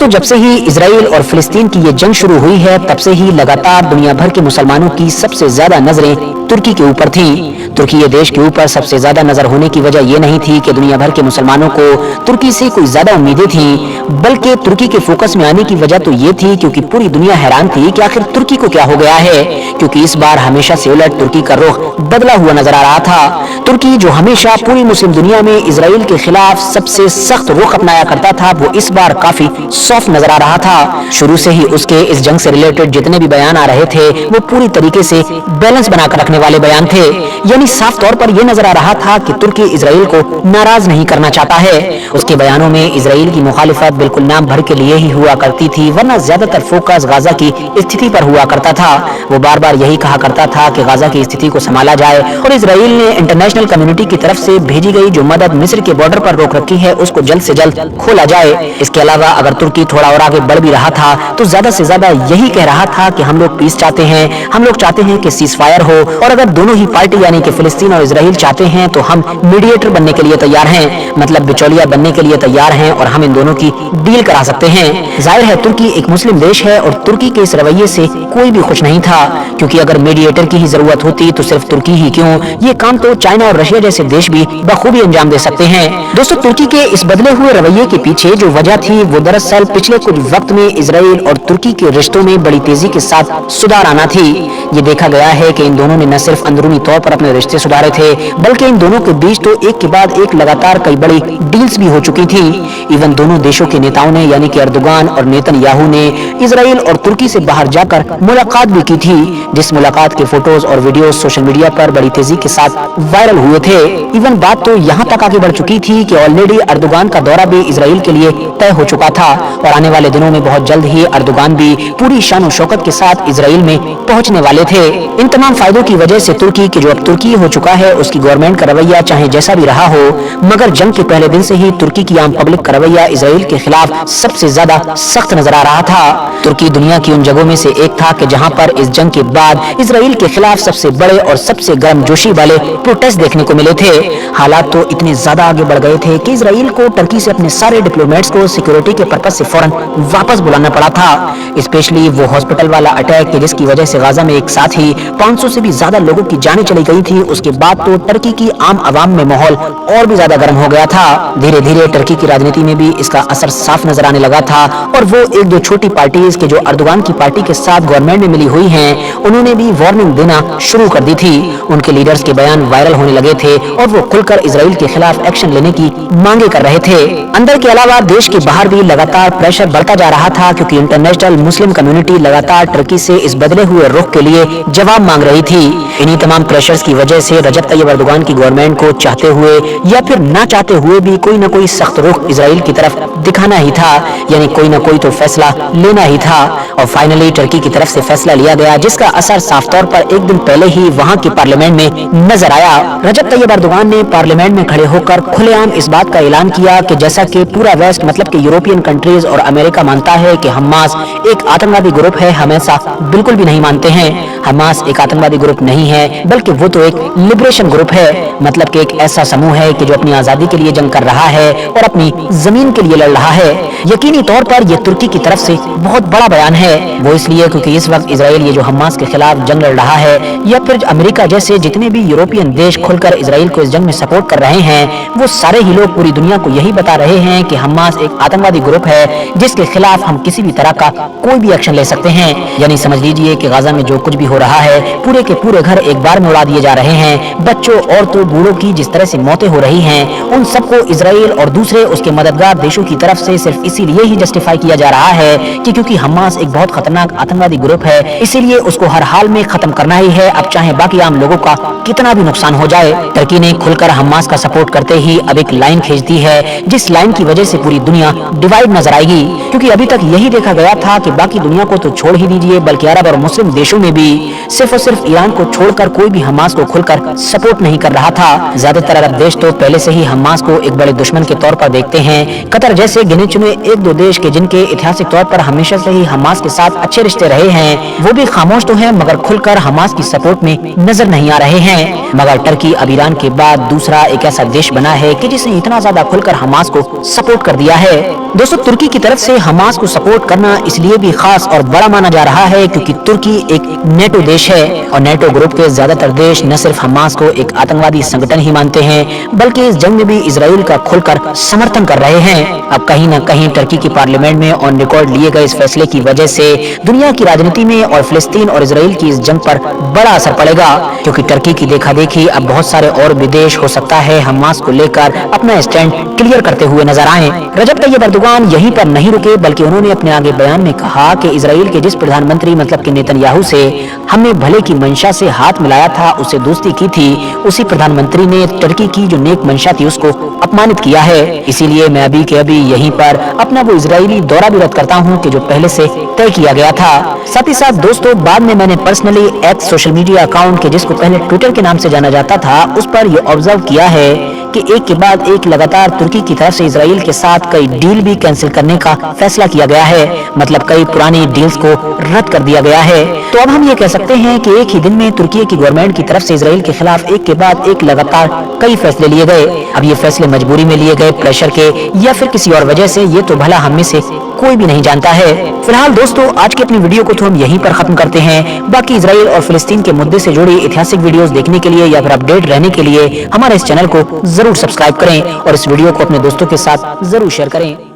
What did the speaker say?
दोस्तों, जब से ही इजराइल और फिलिस्तीन की ये जंग शुरू हुई है, तब से ही लगातार दुनिया भर के मुसलमानों की सबसे ज्यादा नजरें तुर्की के ऊपर थी। तुर्की ये देश के ऊपर सबसे ज्यादा नजर होने की वजह ये नहीं थी कि दुनिया भर के मुसलमानों को तुर्की से कोई ज्यादा उम्मीदें थी, बल्कि तुर्की के फोकस में आने की वजह तो ये थी क्योंकि पूरी दुनिया हैरान थी कि आखिर तुर्की को क्या हो गया है, क्योंकि इस बार हमेशा से उलट तुर्की का रुख बदला हुआ नजर आ रहा था। तुर्की जो हमेशा पूरी मुस्लिम दुनिया में इजराइल के खिलाफ सबसे सख्त रुख अपनाया करता था, वो इस बार काफी सॉफ्ट नजर आ रहा था। शुरू से ही उसके इस जंग से रिलेटेड जितने भी बयान आ रहे थे वो पूरी तरीके से बैलेंस बनाकर रखने वाले बयान थे, यानी साफ तौर पर यह नजर आ रहा था कि तुर्की इजराइल को नाराज नहीं करना चाहता है। उसके बयानों में इजराइल की मुखालिफत बिल्कुल नाम भर के लिए ही हुआ करती थी, वरना ज्यादातर फोकस गाजा की स्थिति पर हुआ करता था। वो बार बार यही कहा करता था कि गाजा की स्थिति को संभाला जाए और इजराइल ने इंटरनेशनल कम्युनिटी की तरफ से भेजी गई जो मदद मिस्र के बॉर्डर पर रोक रखी है उसको जल्द से जल्द खोला जाए। इसके अलावा अगर तुर्की थोड़ा और आगे बढ़ भी रहा था तो ज्यादा से ज्यादा यही कह रहा था कि हम लोग पीस चाहते हैं, हम लोग चाहते हैं कि सीज फायर हो, और अगर दोनों ही पार्टी यानी कि फिलिस्तीन और इजराइल चाहते हैं तो हम मीडिएटर बनने के लिए तैयार हैं, मतलब बिचौलिया बनने के लिए तैयार हैं और हम इन दोनों की डील करा सकते हैं। जाहिर है तुर्की एक मुस्लिम देश है और तुर्की के इस रवैये से कोई भी खुश नहीं था, क्योंकि अगर मीडिएटर की ही जरूरत होती तो सिर्फ तुर्की ही क्यों, ये काम तो चाइना और रशिया जैसे देश भी बखूबी अंजाम दे सकते हैं। दोस्तों, तुर्की के इस बदले हुए रवैये के पीछे जो वजह थी वो दरअसल पिछले कुछ वक्त में इजराइल और तुर्की के रिश्तों में बड़ी तेजी के साथ सुधार आना थी। ये देखा गया है कि इन दोनों ने न सिर्फ अंदरूनी तौर पर अपने रिश्ते सुधारे थे, बल्कि इन दोनों के बीच तो एक के बाद एक लगातार कई बड़ी डील्स भी हो चुकी थी। इवन दोनों देशों के नेताओं ने यानी कि अर्दोगान और नेतन्याहू ने इजराइल और तुर्की से बाहर जाकर मुलाकात भी की थी, जिस मुलाकात के फोटोज और वीडियो सोशल मीडिया पर बड़ी तेजी के साथ वायरल हुए थे। इवन बात तो यहाँ तक आगे बढ़ चुकी थी कि ऑलरेडी अर्दोगान का दौरा भी इजराइल के लिए तय हो चुका था और आने वाले दिनों में बहुत जल्द ही अर्दोगान भी पूरी शान और शौकत के साथ इजराइल में पहुंचने वाले थे। इन तमाम फायदों की वजह से तुर्की की जो अब तुर्की हो चुका है उसकी गवर्नमेंट का रवैया चाहे जैसा भी रहा हो, मगर जंग के पहले दिन से ही तुर्की की आम पब्लिक का रवैया इजराइल के खिलाफ सबसे ज्यादा सख्त नजर आ रहा था। तुर्की दुनिया की उन जगहों में से एक था कि जहां पर इस जंग के बाद इजराइल के खिलाफ सबसे बड़े और सबसे गर्मजोशी वाले प्रोटेस्ट देखने को मिले थे। हालात तो इतने ज्यादा आगे बढ़ गए थे कि इजराइल को टर्की से अपने सारे डिप्लोमेट्स को सिक्योरिटी के पर्पज से फौरन वापस बुलाना पड़ा था। स्पेशली वो हॉस्पिटल वाला अटैक जिसकी वजह से गाजा में एक साथ ही 500 से भी ज्यादा लोगों की जानें चली गई थी, उसके बाद तो टर्की की आम आवाम में माहौल और भी ज्यादा गर्म हो गया था। धीरे धीरे टर्की की राजनीति में भी इसका असर साफ नजर आने लगा था और वो एक दो छोटी पार्टीज के जो अर्दोगान की पार्टी के साथ गवर्नमेंट में मिली हुई हैं, उन्होंने भी वार्निंग देना शुरू कर दी थी। उनके लीडर्स के बयान वायरल होने लगे थे और वो खुलकर इजराइल के खिलाफ एक्शन लेने की मांगे कर रहे थे। अंदर के अलावा देश के बाहर भी लगातार प्रेशर बढ़ता जा रहा था, क्योंकि इंटरनेशनल मुस्लिम कम्युनिटी लगातार टर्की से इस बदले हुए रुख के लिए जवाब मांग रही थी। इन्हीं तमाम प्रेशर्स की वजह से रजब तैयब अर्दोगान की गवर्नमेंट को चाहते हुए या फिर ना चाहते हुए भी कोई ना कोई सख्त रुख इजराइल की तरफ दिखाना ही था, यानी कोई ना कोई तो फैसला लेना ही था। और फाइनली टर्की की तरफ से फैसला लिया गया, जिसका असर साफ तौर पर एक दिन पहले ही वहां की पार्लियामेंट में नजर आया। रजब तैयब अर्दोगान ने पार्लियामेंट में खड़े होकर खुलेआम इस बात का ऐलान किया कि जैसा कि पूरा वेस्ट मतलब कि यूरोपियन कंट्रीज और अमेरिका मानता है कि हमास एक आतंकवादी ग्रुप है, हम ऐसा बिल्कुल भी नहीं मानते हैं। हमास एक आतंकवादी ग्रुप नहीं है, बल्कि वो तो एक लिबरेशन ग्रुप है, मतलब कि एक ऐसा समूह है कि जो अपनी आजादी के लिए जंग कर रहा है और अपनी जमीन के लिए लड़ रहा है। यकीनी तौर पर यह तुर्की की तरफ से बहुत बड़ा बयान है, वो इसलिए क्योंकि इस वक्त इजराइल ये जो हमास के खिलाफ जंग लड़ रहा है या फिर अमेरिका जैसे जितने भी यूरोपियन देश खुलकर इजराइल को इस जंग में सपोर्ट कर रहे हैं, वो सारे ही लोग पूरी दुनिया को यही बता रहे हैं कि हमास एक आतंकवादी ग्रुप है जिसके खिलाफ हम किसी भी तरह का कोई भी एक्शन ले सकते हैं। यानी समझ लीजिए कि गाजा में जो कुछ भी हो रहा है पूरे के पूरे घर एक बार में उड़ा दिए जा रहे हैं। बच्चों, औरतों, बूढ़ों की जिस तरह से मौतें हो रही हैं, उन सबको इजराइल और दूसरे उसके मददगार देशों की तरफ से सिर्फ इसीलिए ही जस्टिफाई किया जा रहा है कि क्योंकि हमास एक बहुत खतरनाक आतंकवादी ग्रुप है, इसीलिए उसको हर हाल में खत्म करना ही है, अब चाहे बाकी आम लोगों का कितना भी नुकसान हो जाए। टर्की ने खुलकर हमास का सपोर्ट करते ही अब एक लाइन खींच दी है, जिस लाइन की वजह से पूरी दुनिया डिवाइड नजर आएगी। क्योंकि अभी तक यही देखा गया था कि बाकी दुनिया को तो छोड़ ही दीजिए, बल्कि अरब और मुस्लिम देशों में भी सिर्फ और सिर्फ ईरान को छोड़कर कोई भी हमास को खुलकर सपोर्ट नहीं कर रहा था। ज्यादातर अरब देश तो पहले से ही हमास को एक बड़े दुश्मन के तौर पर देखते हैं। कतर जैसे गिने चुने एक दो देश के जिनके ऐतिहासिक तौर पर हमेशा से ही हमास के साथ अच्छे रिश्ते रहे हैं, वो भी खामोश तो हैं मगर खुलकर हमास की सपोर्ट में नजर नहीं आ रहे हैं। मगर टर्की अब ईरान के बाद दूसरा एक ऐसा देश बना है कि जिसने इतना ज्यादा खुलकर हमास को सपोर्ट कर दिया है। दोस्तों, तुर्की की तरफ से हमास को सपोर्ट करना इसलिए भी खास और बड़ा माना जा रहा है क्योंकि तुर्की एक नेटो देश है और नेटो ग्रुप के ज्यादातर देश न सिर्फ हमास को एक आतंकवादी संगठन ही मानते हैं बल्कि इस जंग में भी इजराइल का खुलकर समर्थन कर रहे हैं। अब कहीं न कहीं टर्की की पार्लियामेंट में ऑन रिकॉर्ड लिए गए इस फैसले की वजह से दुनिया की राजनीति में और फिलिस्तीन और इजराइल की इस जंग पर बड़ा असर पड़ेगा, क्योंकि टर्की की देखा देखी अब बहुत सारे और विदेश हो सकता है हमास को लेकर अपना स्टैंड क्लियर करते हुए नजर आए। रजब तैयब एर्दोगान यहीं पर नहीं रुके बल्कि उन्होंने अपने आगे बयान में कहा कि इजराइल के जिस प्रधानमंत्री मतलब कि नेतन्याहू से हमने भले की मंशा से हाथ मिलाया था, उसे दोस्ती की थी, उसी प्रधानमंत्री ने टर्की की जो नेक मंशा थी उसको अपमानित किया है। इसीलिए मैं अभी के अभी यहीं पर अपना वो इजरायली दौरा भी रद्द करता हूं कि जो पहले से तय किया गया था। साथ ही साथ दोस्तों, बाद में मैंने personally x social media account के जिसको पहले ट्विटर के नाम से जाना जाता था उस पर यह ऑब्जर्व किया है कि एक के बाद एक लगातार तुर्की की तरफ से इजराइल के साथ कई डील भी कैंसिल करने का फैसला किया गया है, मतलब कई पुरानी डील्स को रद्द कर दिया गया है। तो अब हम ये कह सकते हैं कि एक ही दिन में तुर्की की गवर्नमेंट की तरफ से इजराइल के खिलाफ एक के बाद एक लगातार कई फैसले लिए गए। अब ये फैसले मजबूरी में लिए गए, प्रेशर के, या फिर किसी और वजह से, ये तो भला हम में से कोई भी नहीं जानता है। फिलहाल दोस्तों, आज की अपनी वीडियो को तो हम यहीं पर खत्म करते हैं। बाकी इजराइल और फिलिस्तीन के मुद्दे से जुड़ी ऐतिहासिक वीडियोस देखने के लिए या फिर अपडेट रहने के लिए हमारे इस चैनल को जरूर सब्सक्राइब करें और इस वीडियो को अपने दोस्तों के साथ जरूर शेयर करें।